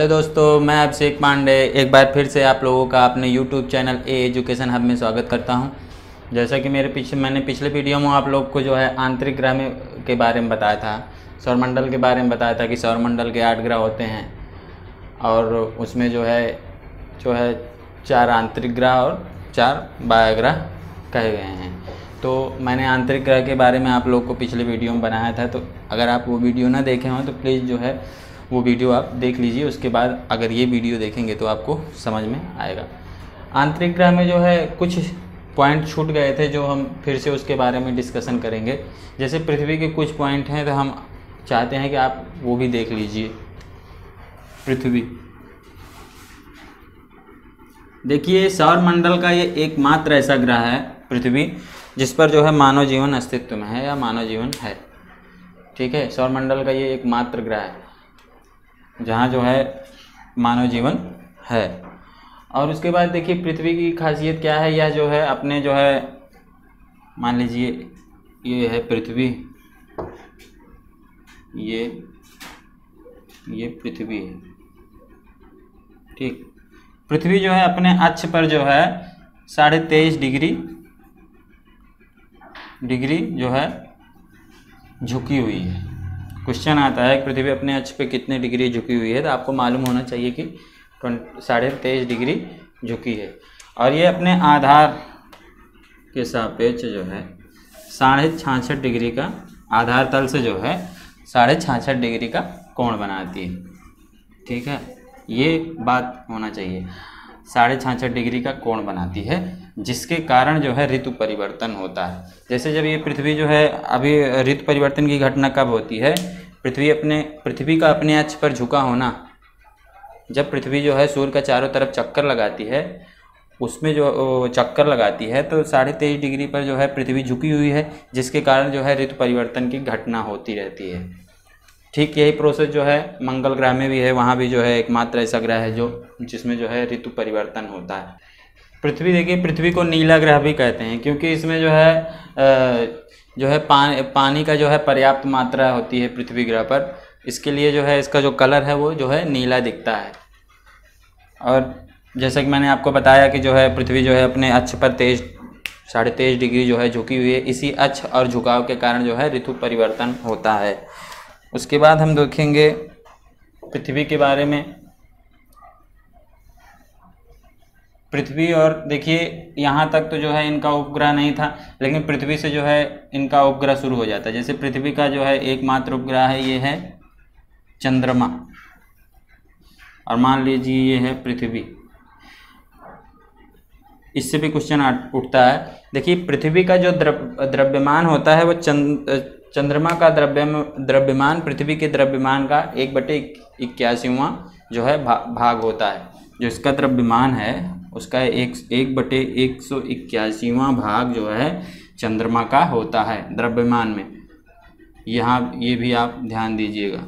Hello दोस्तों, मैं अभिषेक पांडे एक बार फिर से आप लोगों का अपने YouTube चैनल ए एजुकेशन हब में स्वागत करता हूं। जैसा कि मैंने पिछले वीडियो में आप लोग को जो है आंतरिक ग्रह के बारे में बताया था, सौरमंडल के बारे में बताया था कि सौरमंडल के 8 ग्रह होते हैं और उसमें जो है 4 आंतरिक ग्रह और 4 बाह्य ग्रह कहे गए हैं। तो मैंने आंतरिक ग्रह के बारे में आप लोग को पिछले वीडियो में बनाया था, तो अगर आप वो वीडियो ना देखे हों तो प्लीज़ जो है वो वीडियो आप देख लीजिए। उसके बाद अगर ये वीडियो देखेंगे तो आपको समझ में आएगा। आंतरिक ग्रह में जो है कुछ पॉइंट छूट गए थे जो हम फिर से उसके बारे में डिस्कशन करेंगे। जैसे पृथ्वी के कुछ पॉइंट हैं तो हम चाहते हैं कि आप वो भी देख लीजिए। पृथ्वी देखिए, सौरमंडल का ये एकमात्र ऐसा ग्रह है पृथ्वी जिस पर जो है मानव जीवन अस्तित्व में है या मानव जीवन है। ठीक है, सौरमंडल का ये एकमात्र ग्रह है जहाँ जो है मानव जीवन है। और उसके बाद देखिए पृथ्वी की खासियत क्या है। यह जो है अपने जो है मान लीजिए ये है पृथ्वी, ये पृथ्वी है। ठीक, पृथ्वी जो है अपने अक्ष पर जो है 23.5 डिग्री जो है झुकी हुई है। क्वेश्चन आता है कि पृथ्वी अपने अक्ष पे कितने डिग्री झुकी हुई है, तो आपको मालूम होना चाहिए कि 23.5 डिग्री झुकी है। और ये अपने आधार के सापेक्ष जो है 66.5 डिग्री का, आधार तल से जो है 66.5 डिग्री का कोण बनाती है। ठीक है, ये बात होना चाहिए, 66.5 डिग्री का कोण बनाती है, जिसके कारण जो है ऋतु परिवर्तन होता है। जैसे जब ये पृथ्वी जो है अभी ऋतु परिवर्तन की घटना कब होती है, पृथ्वी का अपने अक्ष पर झुका होना। जब पृथ्वी जो है सूर्य का चारों तरफ चक्कर लगाती है, उसमें जो चक्कर लगाती है तो 23.5 डिग्री पर जो है पृथ्वी झुकी हुई है, जिसके कारण जो है ऋतु परिवर्तन की घटना होती रहती है। ठीक यही प्रोसेस जो है मंगल ग्रह में भी है। वहाँ भी जो है एकमात्र ऐसा ग्रह है जिसमें जो है ऋतु परिवर्तन होता है। पृथ्वी देखिए, पृथ्वी को नीला ग्रह भी कहते हैं क्योंकि इसमें जो है पानी का जो है पर्याप्त मात्रा होती है पृथ्वी ग्रह पर। इसके लिए जो है इसका जो कलर है वो जो है नीला दिखता है। और जैसा कि मैंने आपको बताया कि जो है पृथ्वी जो है अपने अक्ष पर 23.5 डिग्री जो है झुकी हुई है। इसी अक्ष और झुकाव के कारण जो है ऋतु परिवर्तन होता है। उसके बाद हम देखेंगे पृथ्वी के बारे में। पृथ्वी, और देखिए यहाँ तक तो जो है इनका उपग्रह नहीं था, लेकिन पृथ्वी से जो है इनका उपग्रह शुरू हो जाता है। जैसे पृथ्वी का जो है एकमात्र उपग्रह है, ये है चंद्रमा, और मान लीजिए ये है पृथ्वी। इससे भी क्वेश्चन उठता है। देखिए पृथ्वी का जो द्रव्यमान होता है वो चंद्रमा का द्रव्यमान पृथ्वी के द्रव्यमान का 1/81वां जो है भाग होता है। जो इसका द्रव्यमान है उसका 1/181वां भाग जो है चंद्रमा का होता है द्रव्यमान में। यहाँ ये भी आप ध्यान दीजिएगा।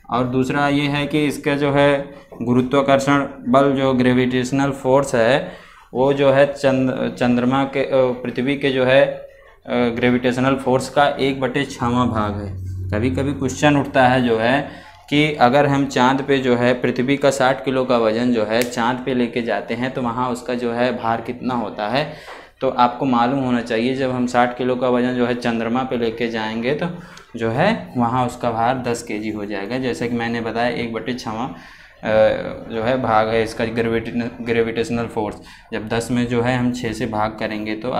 और दूसरा ये है कि इसका जो है गुरुत्वाकर्षण बल, जो ग्रेविटेशनल फोर्स है, वो जो है चंद्रमा के पृथ्वी के जो है ग्रेविटेशनल फोर्स का 1/6वां भाग है। कभी कभी क्वेश्चन उठता है जो है कि अगर हम चांद पे जो है पृथ्वी का 60 किलो का वज़न जो है चांद पे लेके जाते हैं तो वहाँ उसका जो है भार कितना होता है। तो आपको मालूम होना चाहिए जब हम 60 किलो का वज़न जो है चंद्रमा पे लेके जाएंगे तो जो है वहाँ उसका भार 10 kg हो जाएगा। जैसे कि मैंने बताया 1/6वां जो है भाग है इसका ग्रेविटेशनल फोर्स। जब 10 में जो है हम 6 से भाग करेंगे तो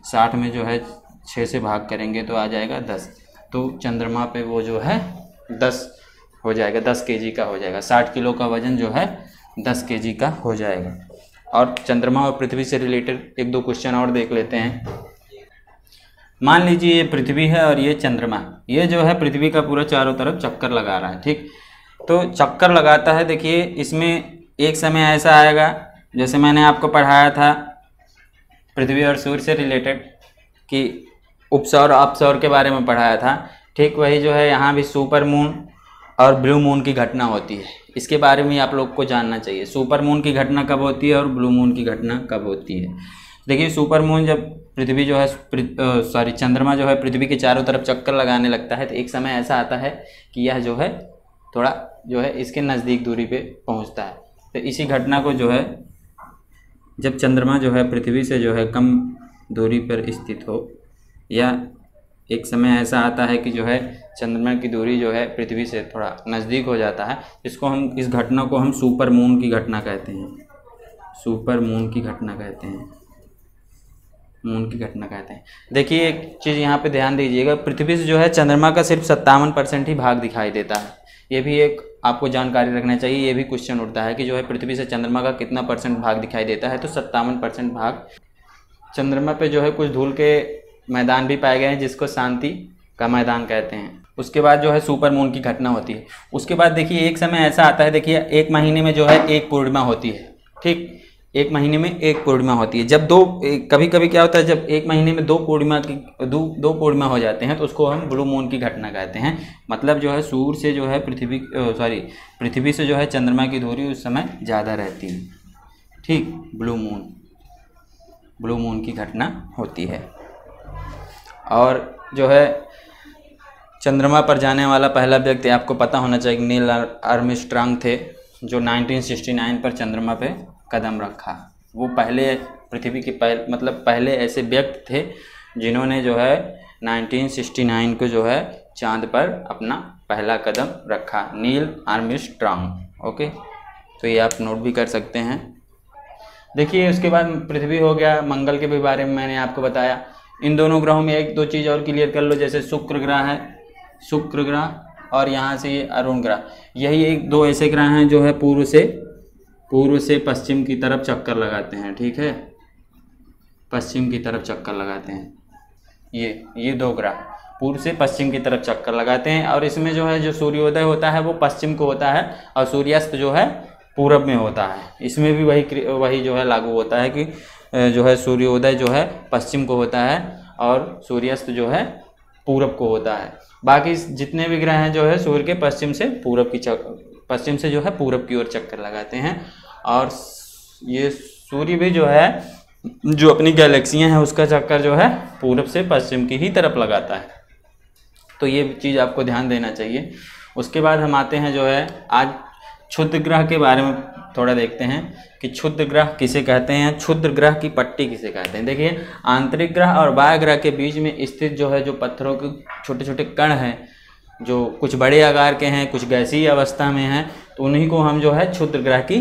60 में जो है 6 से भाग करेंगे तो आ जाएगा 10। तो चंद्रमा पे वो जो है 10 हो जाएगा, 10 kg का हो जाएगा। 60 किलो का वज़न जो है 10 kg का हो जाएगा। और चंद्रमा और पृथ्वी से रिलेटेड 1-2 क्वेश्चन और देख लेते हैं। मान लीजिए ये पृथ्वी है और ये चंद्रमा, ये जो है पृथ्वी का पूरा चारों तरफ चक्कर लगा रहा है। ठीक, तो चक्कर लगाता है। देखिए इसमें एक समय ऐसा आएगा, जैसे मैंने आपको पढ़ाया था पृथ्वी और सूर्य से रिलेटेड कि उपसौर अपसौर के बारे में पढ़ाया था। ठीक वही जो है यहाँ भी सुपर मून और ब्लू मून की घटना होती है। इसके बारे में आप लोग को जानना चाहिए, सुपर मून की घटना कब होती है और ब्लू मून की घटना कब होती है। देखिए सुपर मून जब पृथ्वी जो है चंद्रमा जो है पृथ्वी के चारों तरफ चक्कर लगाने लगता है तो एक समय ऐसा आता है कि यह जो है थोड़ा जो है इसके नज़दीक दूरी पे पहुंचता है। तो इसी घटना को जो है जब चंद्रमा जो है पृथ्वी से जो है कम दूरी पर स्थित हो, या एक समय ऐसा आता है कि जो है चंद्रमा की दूरी जो है पृथ्वी से थोड़ा नज़दीक हो जाता है, इसको हम, इस घटना को हम सुपर मून की घटना कहते हैं। सुपर मून की घटना कहते हैं, मून की घटना कहते हैं। देखिए एक चीज़ यहाँ पे ध्यान दीजिएगा, पृथ्वी से जो है चंद्रमा का सिर्फ 57% ही भाग दिखाई देता है। ये भी एक आपको जानकारी रखना चाहिए, ये भी क्वेश्चन उठता है कि जो है पृथ्वी से चंद्रमा का कितना % भाग दिखाई देता है, तो 57% भाग। चंद्रमा पे जो है कुछ धूल के मैदान भी पाए गए हैं जिसको शांति का मैदान कहते हैं। उसके बाद जो है सुपर मून की घटना होती है। उसके बाद देखिए एक समय ऐसा आता है, देखिए एक महीने में जो है एक पूर्णिमा होती है, ठीक, एक महीने में एक पूर्णिमा होती है। जब कभी कभी क्या होता है, जब एक महीने में दो पूर्णिमा हो जाते हैं तो उसको हम ब्लू मून की घटना कहते हैं। मतलब जो है सूर्य से जो है पृथ्वी से जो है चंद्रमा की दूरी उस समय ज़्यादा रहती है, ठीक, ब्लू मून की घटना होती है। और जो है चंद्रमा पर जाने वाला पहला व्यक्ति आपको पता होना चाहिए, नील आर्मस्ट्रांग थे, जो 1969 पर चंद्रमा पे कदम रखा। वो पहले पृथ्वी के पहले ऐसे व्यक्ति थे जिन्होंने जो है 1969 को जो है चांद पर अपना पहला कदम रखा, नील आर्मस्ट्रांग। ओके, तो ये आप नोट भी कर सकते हैं। देखिए उसके बाद पृथ्वी हो गया, मंगल के भी बारे में मैंने आपको बताया। इन दोनों ग्रहों में एक दो चीज़ और क्लियर कर लो, जैसे शुक्र ग्रह है, शुक्र ग्रह, और यहाँ से ये अरुण ग्रह, यही एक दो ऐसे ग्रह हैं जो है पूर्व से पश्चिम की तरफ चक्कर लगाते हैं, ठीक है, पश्चिम की तरफ चक्कर लगाते हैं। ये दो ग्रह पूर्व से पश्चिम की तरफ चक्कर लगाते हैं, और इसमें जो है जो सूर्योदय होता है वो पश्चिम को होता है और सूर्यास्त जो है पूरब में होता है। इसमें भी वही जो है लागू होता है कि जो है सूर्योदय जो है पश्चिम को होता है और सूर्यास्त जो है पूरब को होता है। बाकी जितने भी ग्रह हैं जो है सूर्य के पश्चिम से जो है पूरब की ओर चक्कर लगाते हैं। और ये सूर्य भी जो है जो अपनी गैलेक्सियां हैं उसका चक्कर जो है पूरब से पश्चिम की ही तरफ लगाता है। तो ये चीज़ आपको ध्यान देना चाहिए। उसके बाद हम आते हैं जो है आज क्षुद्र ग्रह के बारे में थोड़ा देखते हैं कि क्षुद्र ग्रह किसे कहते हैं, क्षुद्र ग्रह की पट्टी किसे कहते हैं। देखिए आंतरिक ग्रह और बाह्य ग्रह के बीच में स्थित जो है जो पत्थरों के छोटे छोटे कण हैं, जो कुछ बड़े आकार के हैं, कुछ गैसीय अवस्था में हैं, तो उन्हीं को हम जो है क्षुद्र ग्रह की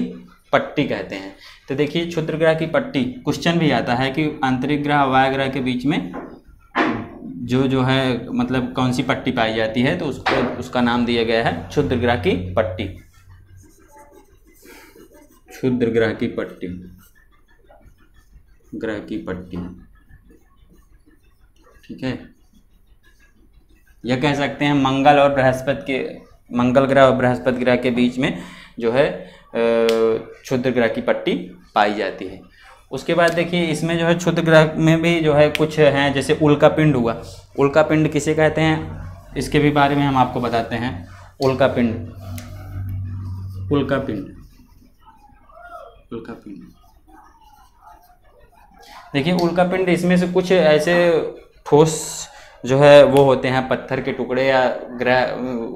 पट्टी कहते हैं। तो देखिए क्षुद्र ग्रह की पट्टी, क्वेश्चन भी आता है कि आंतरिक ग्रह और बाह्य ग्रह के बीच में जो है मतलब कौन सी पट्टी पाई जाती है, तो उसका नाम दिया गया है क्षुद्र ग्रह की पट्टी। क्षुद्र ग्रह की पट्टी, ठीक है। यह कह सकते हैं मंगल ग्रह और बृहस्पति ग्रह के बीच में जो है क्षुद्र ग्रह की पट्टी पाई जाती है। उसके बाद देखिए इसमें जो है क्षुद्र ग्रह में भी जो है कुछ हैं, जैसे उल्का पिंड हुआ। उल्का पिंड किसे कहते हैं, इसके भी बारे में हम आपको बताते हैं। उल्का पिंड देखिए उल्का पिंड, इसमें से कुछ ऐसे ठोस जो है वो होते हैं पत्थर के टुकड़े या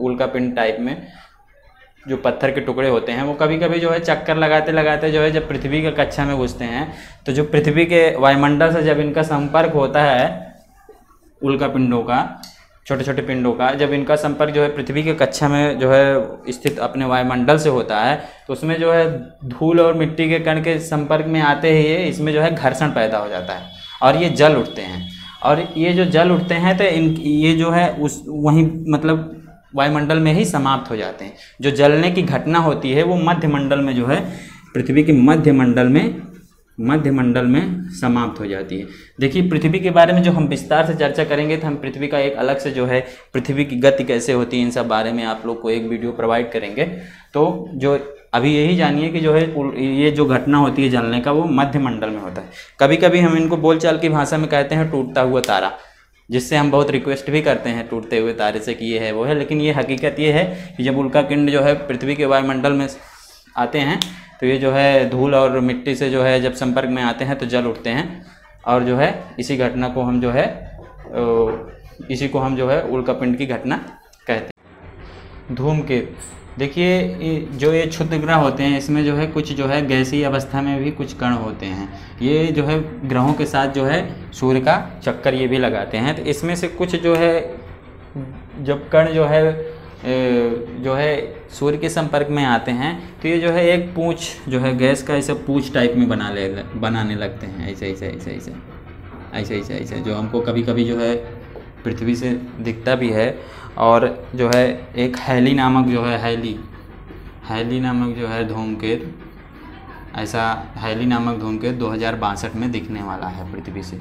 उल्का पिंड टाइप में जो पत्थर के टुकड़े होते हैं, वो कभी कभी जो है चक्कर लगाते लगाते जो है जब पृथ्वी के कक्षा में घुसते हैं, तो जो पृथ्वी के वायुमंडल से जब इनका संपर्क होता है उल्का पिंडों का, छोटे छोटे पिंडों का, जब इनका संपर्क जो है पृथ्वी के कक्षा में जो है स्थित अपने वायुमंडल से होता है, तो उसमें जो है धूल और मिट्टी के कण के संपर्क में आते ही इसमें जो है घर्षण पैदा हो जाता है और ये जल उठते हैं। और ये जो जल उठते हैं तो ये जो है वहीं मतलब वायुमंडल में ही समाप्त हो जाते हैं। जो जलने की घटना होती है वो मध्यमंडल में जो है पृथ्वी के मध्यमंडल में समाप्त हो जाती है। देखिए पृथ्वी के बारे में जो हम विस्तार से चर्चा करेंगे तो हम पृथ्वी का एक अलग से जो है पृथ्वी की गति कैसे होती है इन सब बारे में आप लोग को एक वीडियो प्रोवाइड करेंगे। तो जो अभी यही जानिए कि जो है ये जो घटना होती है जलने का वो मध्यमंडल में होता है। कभी कभी हम इनको बोलचाल की भाषा में कहते हैं टूटता हुआ तारा, जिससे हम बहुत रिक्वेस्ट भी करते हैं टूटते हुए तारे से कि ये है वो है, लेकिन ये हकीकत ये है कि जब उल्का पिंड जो है पृथ्वी के वायुमंडल में आते हैं तो ये जो है धूल और मिट्टी से जो है जब संपर्क में आते हैं तो जल उठते हैं और जो है इसी घटना को हम जो है इसी को हम जो है उल्का पिंड की घटना कहते हैं। देखिए जो ये क्षुद्र ग्रह होते हैं इसमें जो है कुछ जो है गैसीय अवस्था में भी कुछ कण होते हैं। ये जो है ग्रहों के साथ जो है सूर्य का चक्कर ये भी लगाते हैं। तो इसमें से कुछ जो है जब कण जो है सूर्य के संपर्क में आते हैं तो ये जो है एक पूंछ जो है गैस का ऐसे पूंछ टाइप में बनाने लगते हैं, ऐसे जो हमको कभी कभी जो है पृथ्वी से दिखता भी है। और जो है एक हैली नामक जो है हैली नामक जो है धूमकेतु, ऐसा हैली नामक धूमकेतु 2062 में दिखने वाला है पृथ्वी से।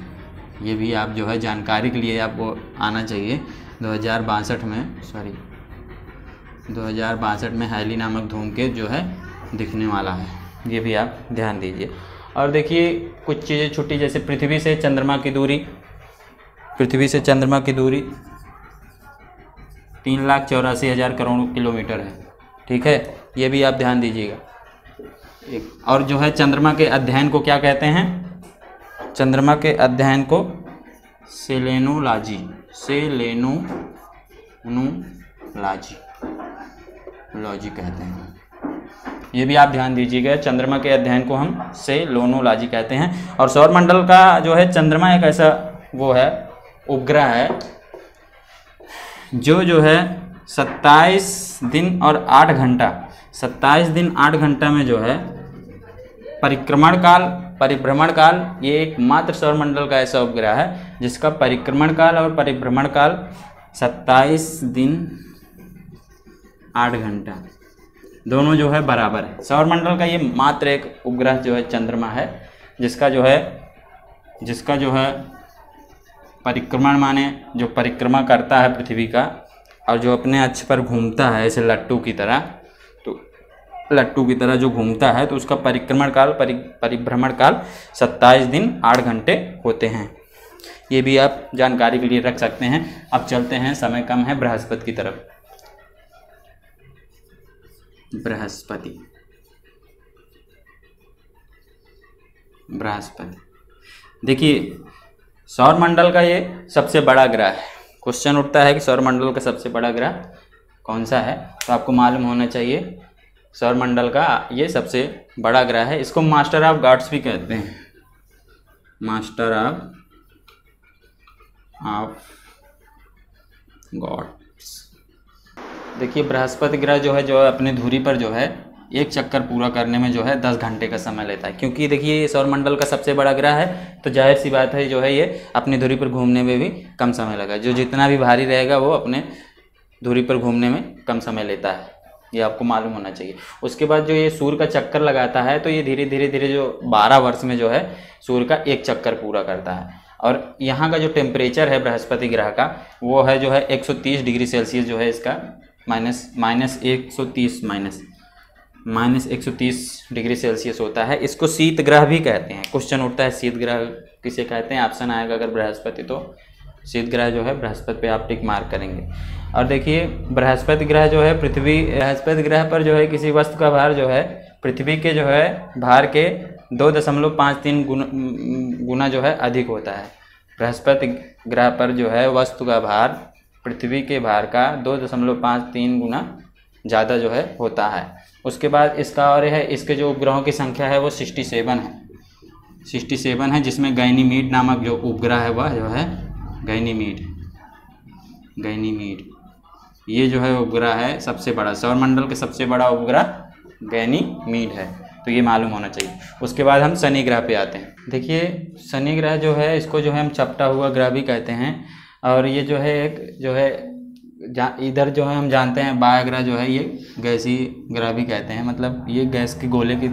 ये भी आप जो है जानकारी के लिए आपको आना चाहिए। 2062 में हैली नामक धूमकेतु जो है दिखने वाला है, ये भी आप ध्यान दीजिए। और देखिए कुछ चीज़ें छुट्टी, जैसे पृथ्वी से चंद्रमा की दूरी 3,84,000 करोड़ किलोमीटर है, ठीक है, ये भी आप ध्यान दीजिएगा। और जो है चंद्रमा के अध्ययन को क्या कहते हैं? चंद्रमा के अध्ययन को सेलेनोलॉजी कहते हैं, ये भी आप ध्यान दीजिएगा। चंद्रमा के अध्ययन को हम सेलेनोलॉजी कहते हैं। और सौरमंडल का जो है चंद्रमा एक ऐसा वो है उपग्रह है जो है 27 दिन और 8 घंटा 27 दिन 8 घंटा में जो है परिभ्रमण काल ये एकमात्र सौरमंडल का ऐसा उपग्रह है जिसका परिक्रमण काल और परिभ्रमण काल 27 दिन 8 घंटा दोनों जो है बराबर है। सौरमंडल का ये मात्र एक उपग्रह जो है चंद्रमा है जिसका जो है परिक्रमण माने जो परिक्रमा करता है पृथ्वी का और जो अपने अक्ष पर घूमता है ऐसे लट्टू की तरह जो घूमता है, तो उसका परिभ्रमण काल 27 दिन 8 घंटे होते हैं। ये भी आप जानकारी के लिए रख सकते हैं। अब चलते हैं, समय कम है, बृहस्पति की तरफ। बृहस्पति देखिए सौरमंडल का ये सबसे बड़ा ग्रह है। क्वेश्चन उठता है कि सौरमंडल का सबसे बड़ा ग्रह कौन सा है, तो आपको मालूम होना चाहिए सौरमंडल का ये सबसे बड़ा ग्रह है। इसको मास्टर ऑफ गॉड्स भी कहते हैं, मास्टर ऑफ गॉड्स। देखिए बृहस्पति ग्रह जो है अपनी धुरी पर जो है एक चक्कर पूरा करने में जो है 10 घंटे का समय लेता है। क्योंकि देखिए सौरमंडल का सबसे बड़ा ग्रह है तो जाहिर सी बात है जो है ये अपनी धुरी पर घूमने में भी कम समय लगा। जो जितना भी भारी रहेगा वो अपने धुरी पर घूमने में कम समय लेता है, ये आपको मालूम होना चाहिए। उसके बाद जो ये सूर्य का चक्कर लगाता है तो ये धीरे धीरे जो 12 वर्ष में जो है सूर्य का एक चक्कर पूरा करता है। और यहाँ का जो टेम्परेचर है बृहस्पति ग्रह का वो है जो है 130 डिग्री सेल्सियस जो है इसका माइनस 130 डिग्री सेल्सियस होता है। इसको शीत ग्रह भी कहते हैं। क्वेश्चन उठता है शीत ग्रह किसे कहते हैं, ऑप्शन आएगा अगर बृहस्पति तो शीत ग्रह जो है बृहस्पति पे आप टिक मार्क करेंगे। और देखिए बृहस्पति ग्रह जो है बृहस्पति ग्रह पर जो है किसी वस्तु का भार जो है पृथ्वी के जो है भार के 2.53 गुना जो है अधिक होता है। बृहस्पति ग्रह पर जो है वस्तु का भार पृथ्वी के भार का 2.53 गुना ज़्यादा जो है होता है। उसके बाद इसका और है इसके जो उपग्रहों की संख्या है वो 67 है, जिसमें गैनीमीड नामक जो उपग्रह है वह जो है गैनीमीड ये जो है उपग्रह है सबसे बड़ा, सौरमंडल के सबसे बड़ा उपग्रह गैनीमीड है, तो ये मालूम होना चाहिए। उसके बाद हम शनि ग्रह पे आते हैं। देखिए शनि ग्रह जो है इसको जो है हम चपटा हुआ ग्रह भी कहते हैं। और ये जो है एक जो है इधर जो है हम जानते हैं बाह्य ग्रह जो है ये गैसीय ग्रह भी कहते हैं। मतलब ये गैस के गोले की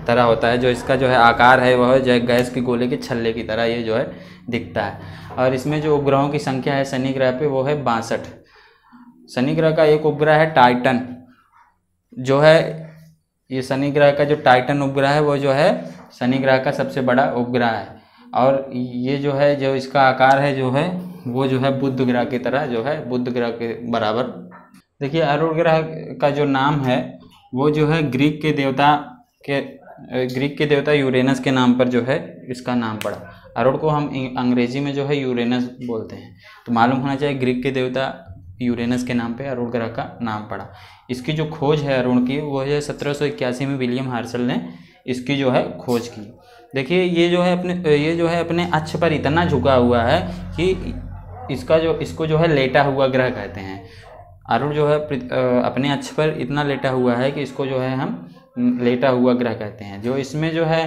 तरह होता है, जो इसका जो है आकार है वह जो गैस के गोले के छल्ले की तरह ये जो है दिखता है। और इसमें जो उपग्रहों की संख्या है शनि ग्रह पे वो है 62। शनि ग्रह का एक उपग्रह है टाइटन जो है, ये शनि ग्रह का जो टाइटन उपग्रह है वो जो है शनि ग्रह का सबसे बड़ा उपग्रह है। और ये जो है जो इसका आकार है जो है वो जो है बुध ग्रह की तरह जो है बुध ग्रह के बराबर। देखिए अरुण ग्रह का जो नाम है वो जो है ग्रीक के देवता यूरेनस के नाम पर जो है इसका नाम पड़ा। अरुण को हम अंग्रेजी में जो है यूरेनस बोलते हैं, तो मालूम होना चाहिए ग्रीक के देवता यूरेनस के नाम पे अरुण ग्रह का नाम पड़ा। इसकी जो खोज है अरुण की वो है 1781 में विलियम हर्शल ने इसकी जो है खोज की। देखिए ये जो है अपने अक्ष पर इतना झुका हुआ है कि इसको जो है लेटा हुआ ग्रह कहते हैं। अरुण जो है अपने अक्ष पर इतना लेटा हुआ है कि इसको जो है हम लेटा हुआ ग्रह कहते हैं। जो इसमें जो है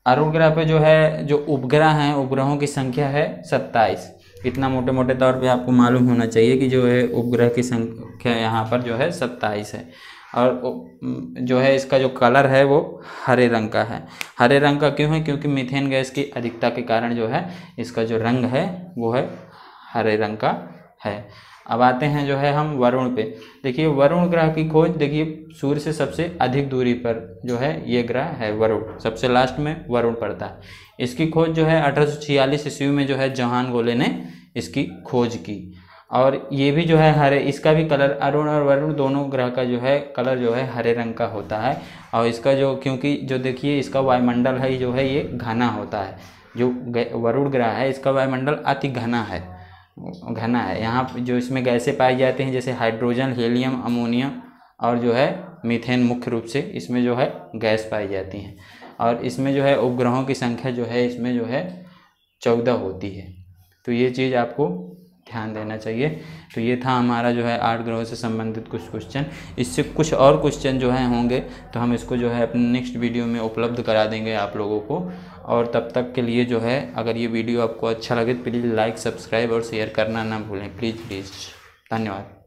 अरुण ग्रह पे जो उपग्रह हैं, उपग्रहों की संख्या है 27। इतना मोटे मोटे तौर पे आपको मालूम होना चाहिए कि जो है उपग्रह की संख्या यहाँ पर जो है 27 है। और जो है इसका जो कलर है वो हरे रंग का है। हरे रंग का क्यों है? क्योंकि मीथेन गैस की अधिकता के कारण जो है इसका जो रंग है वो है हरे रंग का है। अब आते हैं जो है हम वरुण पे। देखिए वरुण ग्रह की खोज, देखिए सूर्य से सबसे अधिक दूरी पर जो है ये ग्रह है वरुण, सबसे लास्ट में वरुण पड़ता है। इसकी खोज जो है 1846 ईस्वी में जो है जॉन गोले ने इसकी खोज की। और ये भी जो है हरे, इसका भी कलर, अरुण और वरुण दोनों ग्रह का जो है कलर जो है हरे रंग का होता है। और इसका जो, क्योंकि जो देखिए इसका वायुमंडल है जो है ये घना होता है। जो वरुण ग्रह है इसका वायुमंडल अति घना है। यहाँ जो इसमें गैसें पाई जाती हैं जैसे हाइड्रोजन, हीलियम, अमोनियम और जो है मीथेन, मुख्य रूप से इसमें जो है गैस पाई जाती हैं। और इसमें जो है उपग्रहों की संख्या जो है इसमें जो है 14 होती है। तो ये चीज़ आपको ध्यान देना चाहिए। तो ये था हमारा जो है 8 ग्रहों से संबंधित कुछ क्वेश्चन। इससे कुछ और क्वेश्चन जो है होंगे तो हम इसको जो है अपने नेक्स्ट वीडियो में उपलब्ध करा देंगे आप लोगों को। और तब तक के लिए जो है अगर ये वीडियो आपको अच्छा लगे तो प्लीज़ लाइक, सब्सक्राइब और शेयर करना ना भूलें। प्लीज़ धन्यवाद।